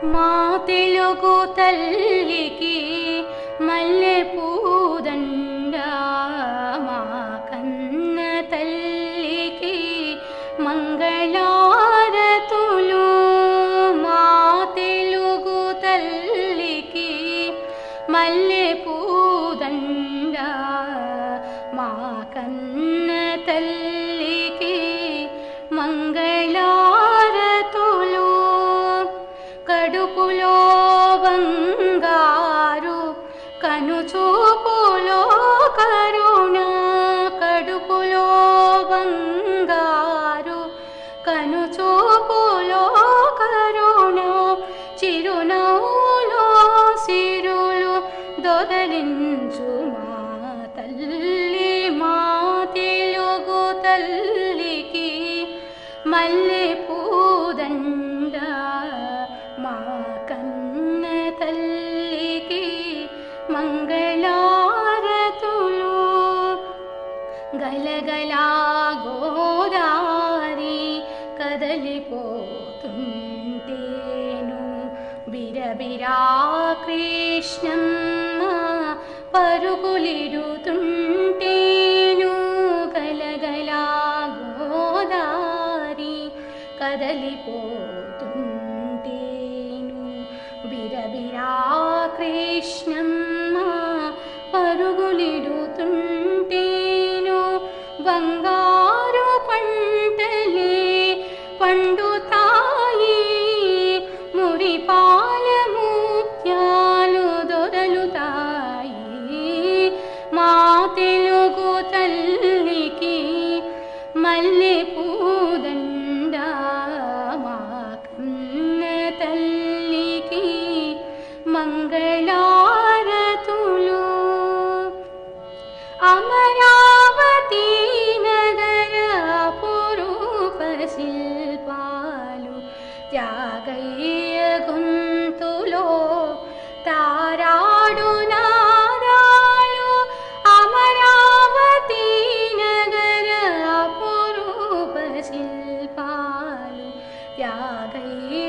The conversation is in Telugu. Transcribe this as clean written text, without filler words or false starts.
మా తెలుగు తల్లికి మల్లె పూదండ, మా కన్న తల్లికి మంగళారతులు. మా తెలుగు తల్లికి మల్లె పూదండ, మా కన్న తల్లికి మంగళారతులు. కడుపులో బంగారు కనుచూపులో కరుణ, కడుపులో బంగారు కనుచూపులో కరుణ, చిరునవ్వులో సిరులు దొదలించు మా తల్లి. మా తెలుగు తల్లికి మల్లె పూదండ, మా కన్న తల్లికి మంగళారతులు. గలగలా గోదారి కదలిపోతుంటేను, బిరబిరా కృష్ణమ్మ పరుగులిడుతుంటేను. గలగలా గోదారి కదలిపోతుంటేను, బిరబిరా కృష్ణమ్మ పరుగులిడుతుంటేను. బంగారు పంటలే పండుతాయి, మురిపాల ముత్యాలు దొరలుతాయి. మా తెలుగు తల్లికి మల్లె పూదండ, మా కన్న తల్లికి మంగళారతులు. అమరావతి నగర పురూప శిల్పాలు త్యాగయ్య గొంతులో తారాడు నాదాలు. అమరావతి నగర పురూప శిల్పాలు త్యాగయ్య